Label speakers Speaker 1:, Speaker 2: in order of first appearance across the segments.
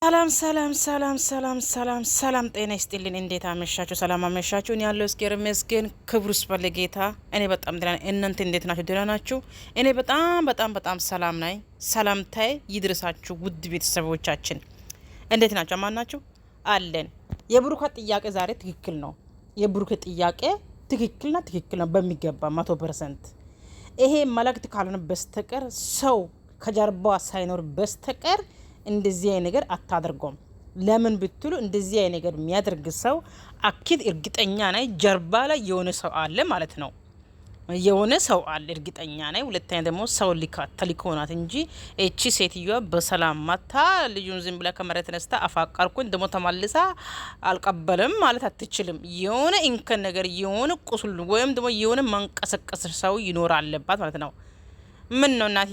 Speaker 1: ሰላም ሰላም ሰላም ሰላም ሰላም ሰላም ጤና ይስጥልኝ። እንዴት አመሻችሁ? ሰላም አመሻችሁ። እኔ ያለው እስኪ ረመስገን ክብሩ ስፈለ ጌታ እኔ በጣም ደህና ነኝ። እናንተ እንዴት ናችሁ? ደህና ናችሁ? እኔ በጣም ሰላም ነኝ። ሰላምታዬ ይድረሳችሁ ውድ ቤተሰቦቻችን። እንዴት ናችሁ? አማን ናችሁ? አለን። የብሩክ ጥያቄ ዛሬ ትክክል ነው። የብሩክ ጥያቄ ትክክል ነው በሚገባ 100%። ይሄ መልእክት ካልሆነ በስተቀር ሰው ከጀርባ ሳይኖር በስተቀር እንደዚህ አይነት ነገር አታደርጎም። ለምን ብትሉ እንደዚህ አይነት ነገር የሚያደርግ ሰው አኪድ እርግጠኛ ነኝ ጀርባ ላይ የሆነ ሰው አለ ማለት ነው። የሆነ ሰው አለ እርግጠኛ ነኝ። ሁለተኛ ደግሞ ሰው ተልኮናት እንጂ እቺ ሴትዮዋ በሰላም ማታ ልጁን ዝም ብላ ከመሬት ተነስታ አፋቀርኩኝ ደግሞ ተመልሳ አልቀበልም ማለት አትችልም። የሆነ እንከን ነገር የሆነ ቁስል ወይም ደግሞ የሆነ መንቀሰቀስ ሰው ይኖር አለባት ማለት ነው። ምን ነው እናት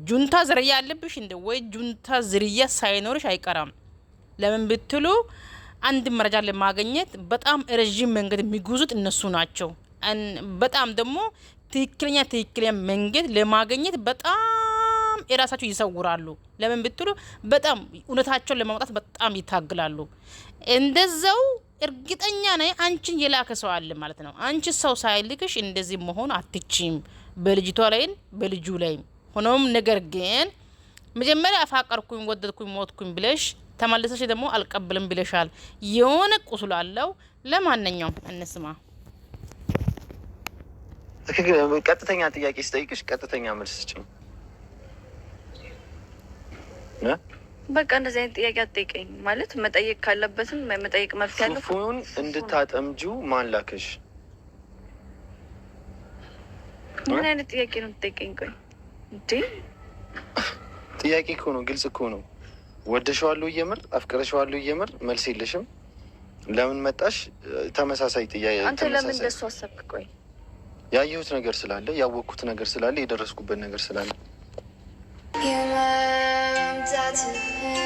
Speaker 1: ጁንታ ዝርያ አለብሽ እንደ ወይ ጁንታ ዝርያ ሳይኖርሽ አይቀራም። ለምን ብትሉ አንድ መረጃ ለማግኘት በጣም ረጅም መንገድ የሚጉዙት እነሱ ናቸው። በጣም ደግሞ ትክክለኛ መንገድ ለማግኘት በጣም የራሳቸው ይሰውራሉ። ለምን ብትሉ በጣም እውነታቸውን ለማውጣት በጣም ይታግላሉ። እንደዛው እርግጠኛ ነኝ አንቺን የላከ ሰው አለ ማለት ነው። አንቺ ሰው ሳይልክሽ እንደዚህ መሆን አትችም። በልጅቷ ላይን በልጁ ላይም ሆኖም ነገር ግን መጀመሪያ አፋቀርኩኝ ወደድኩኝ ሞትኩኝ ብለሽ ተመልሰሽ ደግሞ አልቀበልም ብለሻል። የሆነ ቁስል አለው። ለማንኛውም እንስማ።
Speaker 2: ቀጥተኛ ጥያቄ ስጠይቅሽ ቀጥተኛ መልስ ስጭኝ።
Speaker 3: በቃ እንደዚህ አይነት ጥያቄ አትጠይቀኝ። ማለት መጠየቅ ካለበትም መጠየቅ መብት ያለው
Speaker 2: ፉፉን እንድታጠምጂው ማን ላከሽ?
Speaker 3: ምን አይነት ጥያቄ ነው የምትጠይቀኝ? ቆይ እንዴ
Speaker 2: ጥያቄ እኮ ነው፣ ግልጽ እኮ ነው። ወደሽዋለሁ እየምር አፍቅረሽዋለሁ እየምር መልስ የለሽም። ለምን መጣሽ? ተመሳሳይ ጥያቄ።
Speaker 3: አንተ ለምን እንደሱ አሰብክ? ቆይ
Speaker 2: ያየሁት ነገር ስላለ ያወቅኩት ነገር ስላለ የደረስኩበት ነገር ስላለ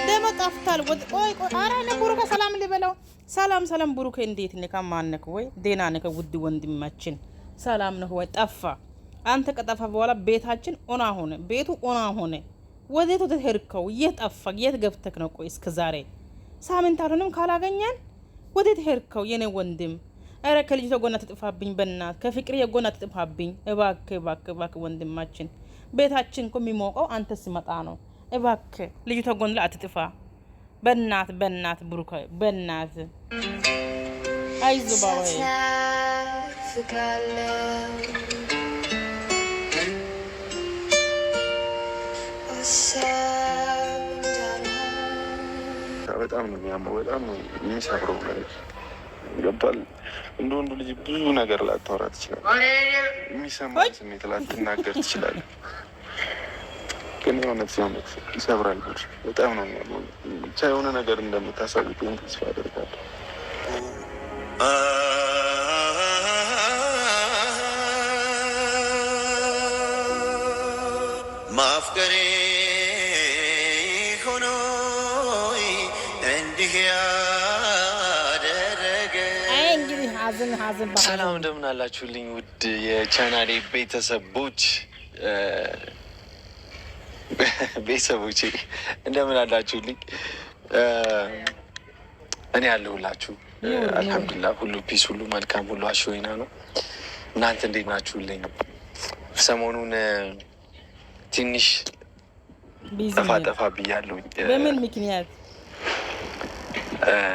Speaker 1: ደሞ ጠፍታል። ቆይ አረ ለቡሩከ ሰላም ልበለው። ሰላም ቡሩከ፣ እንዴት ነህ? ከማነክ ወይ ደህና ነህ? ውድ ወንድማችን ሰላም ነህ ወይ? ጠፋ። አንተ ከጠፋ በኋላ ቤታችን ኦና ሆነ፣ ቤቱ ኦና ሆነ። ወዴት ሄድከው? የት ጠፋ? የት ገብተክ ነው? ቆይ እስከ ዛሬ ሳምንት አልሆነም ካላገኘን። ወዴት ሄድከው የኔ ወንድም? አረ ከልጅቷ ጎና ትጥፋብኝ፣ በእናት ከፍቅር የጎና ትጥፋብኝ። እባክህ ወንድማችን፣ ቤታችን እኮ የሚሞቀው አንተ ሲመጣ ነው። እባክህ ልጅቷ ጎን ላይ አትጥፋ። በእናት ብሩክ፣ በእናት አይዞ ባባዬ።
Speaker 2: በጣም ነው የሚያመው፣ በጣም ነው የሚሰብረው። ይገባል። እንደ ወንዱ ልጅ ብዙ ነገር ላታወራ ትችላለህ፣ የሚሰማን ስሜት ላትናገር ትችላለህ። ግን የእውነት ይሰብራል። በጣም ነው የሚያመው። ብቻ የሆነ ነገር እንደምታሳውቁኝ ተስፋ አደርጋለሁ። ማፍቀሬ ሆኖ እንዲህ ያደረገ። ሰላም እንደምን አላችሁልኝ ውድ የቻናሌ ቤተሰቦች እንደምን አላችሁልኝ? እኔ ያለሁላችሁ አልሐምዱሊላህ፣ ሁሉ ፒስ፣ ሁሉ መልካም፣ ሁሉ አሽወይና ነው። እናንተ እንዴት ናችሁልኝ? ሰሞኑን ትንሽ ጠፋ ብያለሁኝ።
Speaker 1: በምን ምክንያት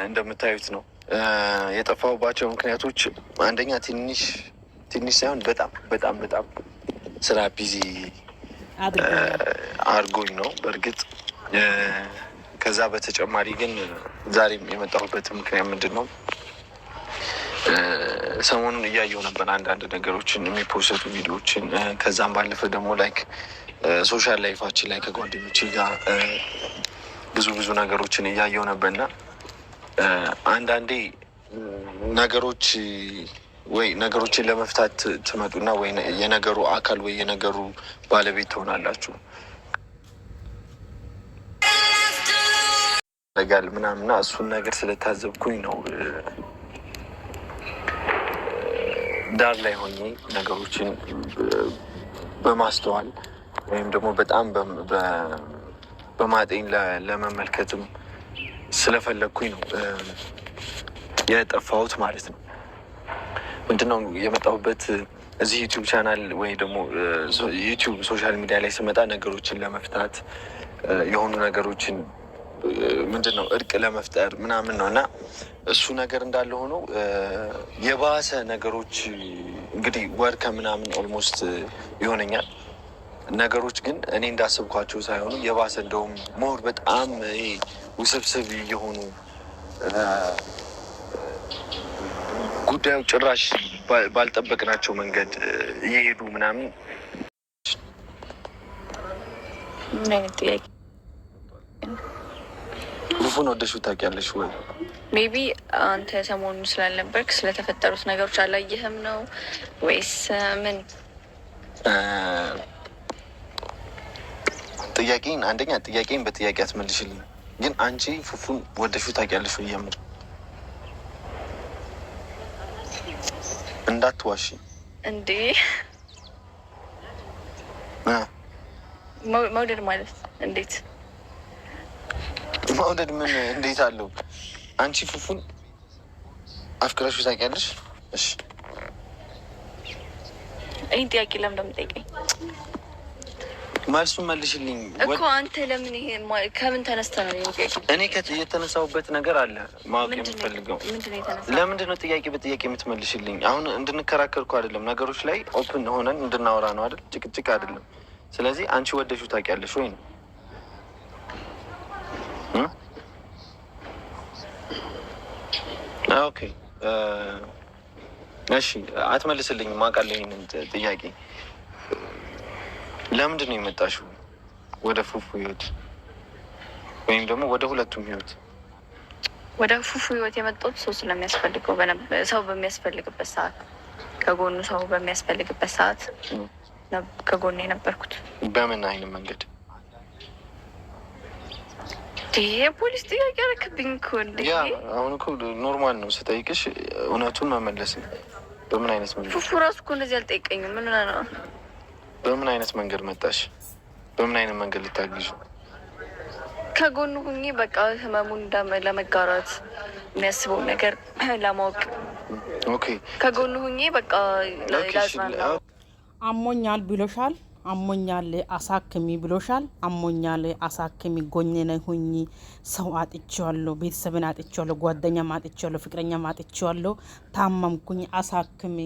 Speaker 2: እንደምታዩት ነው የጠፋሁባቸው ምክንያቶች። አንደኛ ትንሽ ሳይሆን በጣም ስራ ቢዚ አድርጎኝ ነው በእርግጥ። ከዛ በተጨማሪ ግን ዛሬም የመጣሁበት ምክንያት ምንድን ነው? ሰሞኑን እያየሁ ነበር አንዳንድ ነገሮችን፣ የሚፖሰቱ ቪዲዮዎችን። ከዛም ባለፈ ደግሞ ላይክ ሶሻል ላይፋችን ላይ ከጓደኞቼ ጋር ብዙ ነገሮችን እያየሁ ነበርና አንዳንዴ ነገሮችን ለመፍታት ትመጡና ወይ የነገሩ አካል ወይ የነገሩ ባለቤት ትሆናላችሁ ለጋል ምናምና እሱን ነገር ስለታዘብኩኝ ነው ዳር ላይ ሆኜ ነገሮችን በማስተዋል ወይም ደግሞ በጣም
Speaker 4: በማጤን ለመመልከትም ስለፈለግኩኝ ነው የጠፋሁት ማለት ነው። ምንድነው የመጣሁበት እዚህ ዩቲዩብ ቻናል ወይ ደግሞ ዩቲዩብ ሶሻል ሚዲያ ላይ ስመጣ ነገሮችን ለመፍታት የሆኑ ነገሮችን ምንድነው እርቅ ለመፍጠር ምናምን ነው እና እሱ ነገር እንዳለ ሆኖ የባሰ ነገሮች እንግዲህ ወር ከምናምን ኦልሞስት ይሆነኛል። ነገሮች ግን እኔ እንዳስብኳቸው ሳይሆኑ የባሰ እንደውም ሞር በጣም ውስብስብ የሆኑ ጉዳዩ ጭራሽ ባልጠበቅናቸው መንገድ እየሄዱ ምናምን።
Speaker 3: ምን አይነት ጥያቄ?
Speaker 4: ፉፉን ወደሽው ታውቂያለሽ ወይ?
Speaker 3: ሜቢ አንተ ሰሞኑን ስላልነበርክ ስለተፈጠሩት ነገሮች አላየህም ነው ወይስ ምን?
Speaker 4: ጥያቄን አንደኛ ጥያቄን በጥያቄ አትመልሽልኝ። ግን አንቺ ፉፉን ወደሽው ታውቂያለሽ ወይ? የምር እንዳትዋሺ
Speaker 3: እንዴ። መውደድ ማለት እንዴት?
Speaker 4: መውደድ ምን እንዴት አለው? አንቺ ፉፉን አፍቅረሽው ታውቂያለሽ? እሺ
Speaker 3: ይህን ጥያቄ ለምን እንደምጠይቀኝ
Speaker 4: መልሱን መልሽልኝ
Speaker 3: እኮ። አንተ ለምን ይሄ ከምን ተነስተ ነው ጥያቄ?
Speaker 4: እኔ የተነሳሁበት ነገር አለ ማወቅ የምፈልገው። ለምንድን ነው ጥያቄ በጥያቄ የምትመልሽልኝ? አሁን እንድንከራከር እኮ አይደለም፣ ነገሮች ላይ ኦፕን ሆነን እንድናወራ ነው አይደል? ጭቅጭቅ አይደለም። ስለዚህ አንቺ ወደሽው ታውቂያለሽ ወይ ነው? ኦኬ እሺ፣ አትመልስልኝም አውቃለሁ ይሄንን ጥያቄ። ለምንድን ነው የመጣሽው ወደ ፉፉ ህይወት ወይም ደግሞ ወደ ሁለቱም ህይወት?
Speaker 3: ወደ ፉፉ ህይወት የመጣሁት ሰው ስለሚያስፈልገው ሰው በሚያስፈልግበት ሰዓት ከጎኑ ሰው በሚያስፈልግበት ሰዓት ከጎኑ የነበርኩት።
Speaker 4: በምን አይነት መንገድ?
Speaker 3: የፖሊስ ጥያቄ ያደረክብኝ እኮ እንደ
Speaker 4: አሁን እኮ ኖርማል ነው ስጠይቅሽ እውነቱን መመለስ ነው። በምን አይነት መንገድ?
Speaker 3: ፉፉ ራሱ እኮ እንደዚህ አልጠይቀኝም። ምን ነው?
Speaker 4: በምን አይነት መንገድ መጣሽ? በምን አይነት መንገድ ልታግዥ?
Speaker 3: ከጎኑ ሁኜ በቃ ህመሙን ለመጋራት የሚያስበውን ነገር ለማወቅ ከጎኑ ሁኜ በቃ ላጽናና።
Speaker 1: አሞኛል ብሎሻል። አሞኛል አሳክሚ ብሎሻል። አሞኛል አሳክሚ፣ ጎኔ ነኝ ሁኚ። ሰው አጥቼዋለሁ፣ ቤተሰብን አጥቼዋለሁ፣ ጓደኛም አጥቼዋለሁ፣ ፍቅረኛም አጥቼዋለሁ። ታመምኩኝ፣ አሳክሚ፣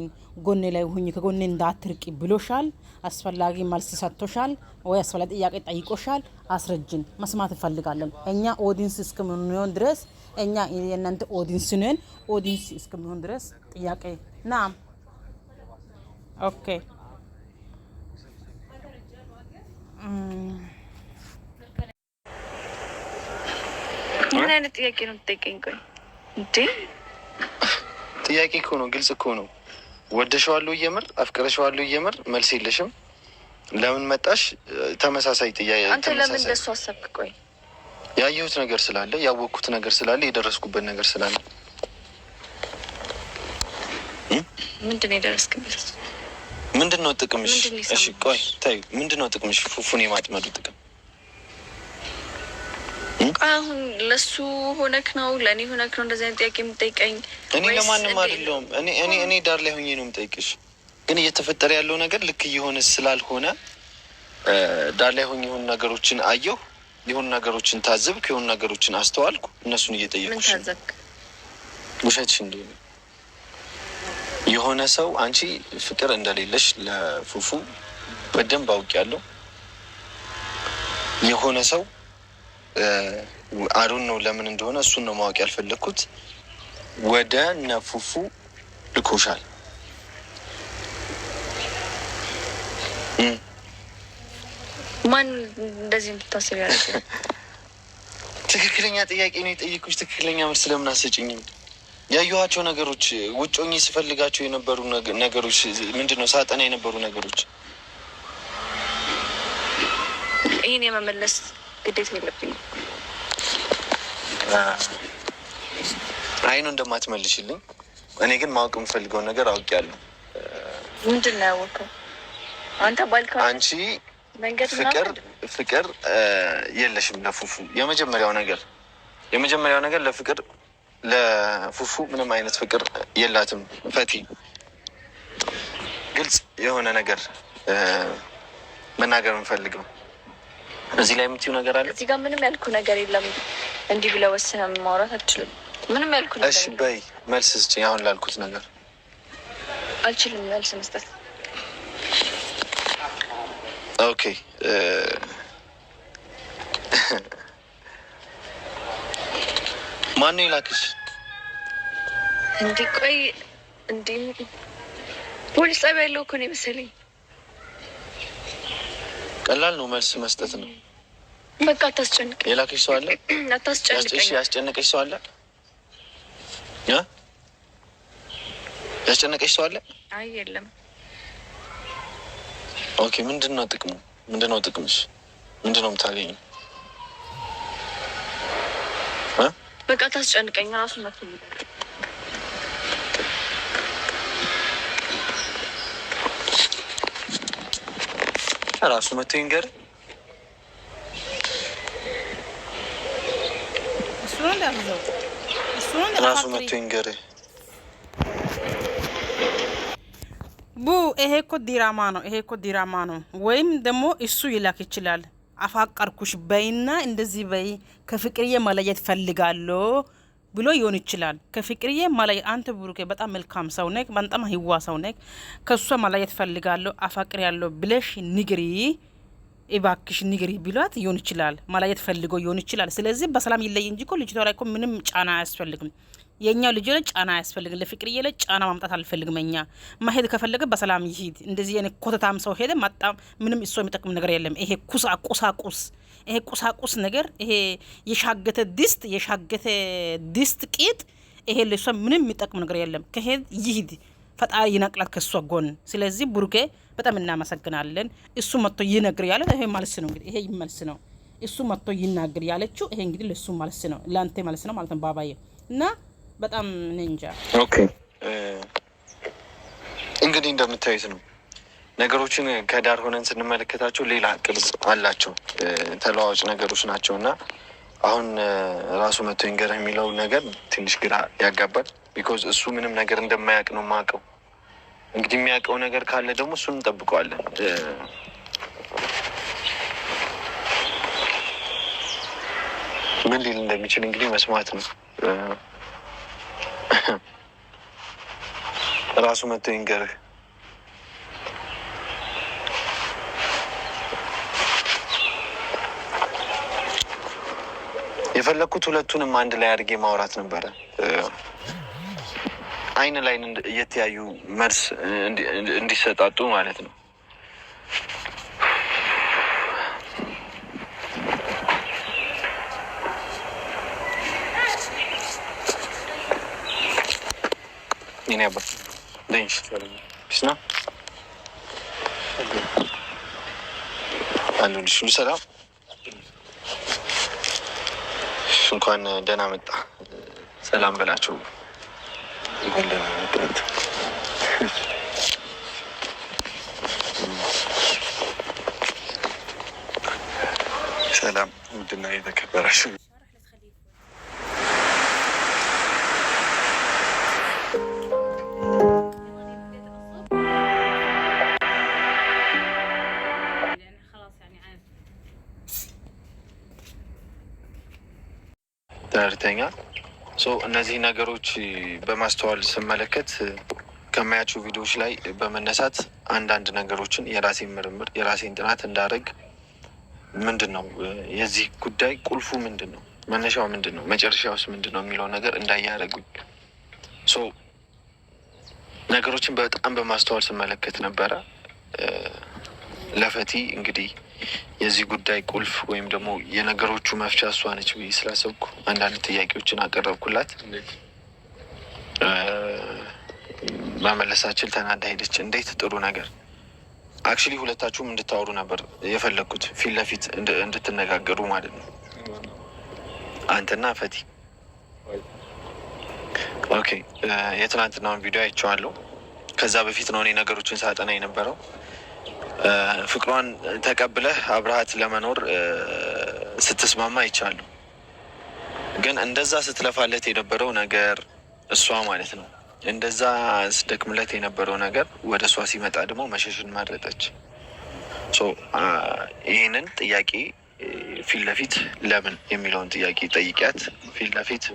Speaker 1: ጎኔ ላይ ሁኚ፣ ከጎኔ እንዳትርቂ ብሎሻል። አስፈላጊ መልስ ሰጥቶሻል ወይ? አስፈላጊ ጥያቄ ጠይቆሻል? አስረጅን፣ መስማት እንፈልጋለን። እኛ ኦዲንስ እስከምንሆን ድረስ እኛ የእናንተ ኦዲንስ ነን። ኦዲንስ እስከምንሆን ድረስ ጥያቄ ናም። ኦኬ
Speaker 3: ምን አይነት ጥያቄ ነው የምትጠይቀኝ? ቆይ እንዴ
Speaker 4: ጥያቄ እኮ ነው፣ ግልጽ እኮ ነው። ወደሸዋለሁ እየምር አፍቅረሸዋለሁ እየምር መልስ የለሽም። ለምን መጣሽ? ተመሳሳይ ጥያቄ።
Speaker 3: አንተ ለምን እንደሱ አሰብክ? ቆይ
Speaker 4: ያየሁት ነገር ስላለ፣ ያወቅኩት ነገር ስላለ፣ የደረስኩበት ነገር ስላለ።
Speaker 3: ምንድን ነው የደረስክበት?
Speaker 4: ምንድን ነው ጥቅምሽ? እሺ ቆይ ታይ፣ ምንድን ነው ጥቅምሽ? ፉፉን የማጥመዱ ጥቅም
Speaker 3: አሁን ለሱ ሆነክ ነው ለእኔ ሆነክ ነው እንደዚህ አይነት ጥያቄ የምጠይቀኝ?
Speaker 4: እኔ ለማንም አይደለሁም። እኔ ዳር ላይ ሆኜ ነው የምጠይቅሽ። ግን እየተፈጠረ ያለው ነገር ልክ እየሆነ ስላልሆነ ዳር ላይ ሆኜ የሆኑ ነገሮችን አየሁ፣ የሆኑ ነገሮችን ታዘብኩ፣ የሆኑ ነገሮችን አስተዋልኩ። እነሱን እየጠየኩሽ።
Speaker 3: ምን ታዘብክ?
Speaker 4: ውሸትሽ እንደሆነ የሆነ ሰው አንቺ ፍቅር እንደሌለሽ ለፉፉ በደንብ አውቄያለሁ። የሆነ ሰው አሩን ነው ለምን እንደሆነ እሱን ነው ማወቅ ያልፈለግኩት። ወደ ነፉፉ ልኮሻል።
Speaker 3: ማን እንደዚህ እንድታስብ ያደረገ?
Speaker 4: ትክክለኛ ጥያቄ ነው የጠየኩሽ። ትክክለኛ መልስ ለምን አትሰጭኝም? ያየኋቸው ነገሮች፣ ውጭ ሆኜ ስፈልጋቸው የነበሩ ነገሮች፣ ምንድን ነው ሳጠና የነበሩ ነገሮች፣
Speaker 3: ይህን የመመለስ ግዴታ የለብኝም።
Speaker 4: አይኑ እንደማትመልሽልኝ እኔ ግን ማወቅ የምፈልገውን ነገር አውቄያለሁ።
Speaker 3: ምንድን ነው ያወቅኸው? አንተ ባልካ
Speaker 4: አንቺ ፍቅር የለሽም ለፉፉ። የመጀመሪያው ነገር ለፍቅር ለፉፉ ምንም አይነት ፍቅር የላትም። ፈቲ ግልጽ የሆነ ነገር መናገር እንፈልገው። እዚህ ላይ የምትይው ነገር አለ?
Speaker 3: እዚህ ጋር ምንም ያልኩ ነገር የለም። እንዲህ ብለህ ወስነህ ማውራት አትችልም። ምንም ያልኩ ነገር።
Speaker 4: እሺ በይ መልስ ስጪኝ። አሁን ላልኩት ነገር
Speaker 3: አልችልም መልስ መስጠት።
Speaker 4: ኦኬ ማነው የላክሽ?
Speaker 3: እንዲህ ቆይ ፖሊስ ጣቢያ ያለው እኮ ነው የመሰለኝ።
Speaker 4: ቀላል ነው መልስ መስጠት ነው።
Speaker 3: በቃ አታስጨንቅ።
Speaker 4: የላክሽ ሰው አለ?
Speaker 3: አታስጨንቀኝ።
Speaker 4: ያስጨነቀሽ ሰው አለ? ያስጨነቀሽ ሰው አለ?
Speaker 3: አይ የለም።
Speaker 4: ኦኬ ምንድነው ጥቅሙ? ምንድነው ጥቅምሽ? ምንድነው የምታገኘው?
Speaker 3: በቃ አታስጨንቀኝ። ራሱ መጥቶ
Speaker 4: ይንገር። ራሱ መጥቶ ይንገር።
Speaker 1: ይሄ እኮ ዲራማ ነው። ወይም ደግሞ እሱ ይላክ ይችላል። አፋቀርኩሽ በይና እንደዚህ በይ ከፍቅርዬ መለየት ፈልጋለሁ ብሎ ይሆን ይችላል። ከፍቅርዬ መለየት አንተ ብሩኬ በጣም መልካም ሰው ነህ፣ በጣም ህዋ ሰው ነህ። ከሷ መለየት ፈልጋለሁ አፋቅር ያለው ብለሽ ንግሪ እባክሽ ንግሪ ብሏት ይሆን ይችላል። መለየት ፈልጎ ይሆን ይችላል። ስለዚህ በሰላም ይለይ እንጂ እኮ ልጅቷ ላይ እኮ ምንም ጫና አያስፈልግም። የኛው ልጅ ላይ ጫና አያስፈልግም። ለፍቅርዬ ላይ ጫና ማምጣት አልፈልግም። እኛ ማሄድ ከፈለገ በሰላም ይሂድ። እንደዚህ የኔ ኮተታም ሰው ሄደ መጣ ምንም እሱ የሚጠቅም ነገር የለም። ይሄ ቁሳቁስ ነገር ይሄ የሻገተ ድስት ቂጥ ይሄ ለሷ ምንም የሚጠቅም ነገር የለም። ከሄድ ይሂድ። ፈጣሪ ይነቅላት ከሷ ጎን። ስለዚህ ብሩኬ በጣም እናመሰግናለን። እሱ መጥቶ ይነግር ያለ ይሄ መልስ ነው። እንግዲህ ይሄ መልስ ነው። እሱ መጥቶ ይናገር ያለችው ይሄ እንግዲህ ለሱ መልስ ነው፣ ለአንተ መልስ ነው ማለት ነው ባባዬ እና በጣም እንጃ።
Speaker 4: ኦኬ እንግዲህ እንደምታዩት ነው ነገሮችን ከዳር ሆነን ስንመለከታቸው ሌላ ቅርጽ አላቸው፣ ተለዋዋጭ ነገሮች ናቸው እና አሁን ራሱ መጥቶ ይንገር የሚለው ነገር ትንሽ ግራ ያጋባል። ቢኮዝ እሱ ምንም ነገር እንደማያውቅ ነው የማውቀው። እንግዲህ የሚያውቀው ነገር ካለ ደግሞ እሱን እንጠብቀዋለን። ምን ሊል እንደሚችል እንግዲህ መስማት ነው። ራሱ መጥቶ ይንገርህ። የፈለግኩት ሁለቱንም አንድ ላይ አድርጌ ማውራት ነበረ። አይን ላይ እየተያዩ መልስ እንዲሰጣጡ ማለት ነው። ይኔ አባ ደንሽ ቢስና አሉልሽ ሁሉ ሰላም። እንኳን ደህና መጣ። ሰላም በላቸው።
Speaker 2: እንኳን ደህና መጣ። ሰላም ውድና የተከበራችሁ
Speaker 4: ትምህርተኛ እነዚህ ነገሮች በማስተዋል ስመለከት ከማያቸው ቪዲዮዎች ላይ በመነሳት አንዳንድ ነገሮችን የራሴን ምርምር የራሴን ጥናት እንዳደረግ ምንድን ነው የዚህ ጉዳይ ቁልፉ ምንድን ነው፣ መነሻው ምንድን ነው፣ መጨረሻውስ ምንድን ነው የሚለው ነገር እንዳያደረጉኝ ነገሮችን በጣም በማስተዋል ስመለከት ነበረ። ለፈቲ እንግዲህ የዚህ ጉዳይ ቁልፍ ወይም ደግሞ የነገሮቹ መፍቻ እሷ ነች ብዬ ስላሰብኩ አንዳንድ ጥያቄዎችን አቀረብኩላት። መመለሳችን ተናዳ ሄደች። እንዴት ጥሩ ነገር አክቹዋሊ ሁለታችሁም እንድታወሩ ነበር የፈለግኩት፣ ፊት ለፊት እንድትነጋገሩ ማለት ነው፣ አንተና ፈቲ። ኦኬ የትናንትናውን ቪዲዮ አይቼዋለሁ። ከዛ በፊት ነው እኔ ነገሮችን ሳጠና የነበረው። ፍቅሯን ተቀብለህ አብረሃት ለመኖር ስትስማማ ይቻሉ። ግን እንደዛ ስትለፋለት የነበረው ነገር እሷ ማለት ነው እንደዛ ስደክምለት የነበረው ነገር ወደ እሷ ሲመጣ ደግሞ መሸሽን መረጠች። ይህንን ጥያቄ ፊት ለፊት ለምን የሚለውን ጥያቄ ጠይቂያት። ፊት ለፊት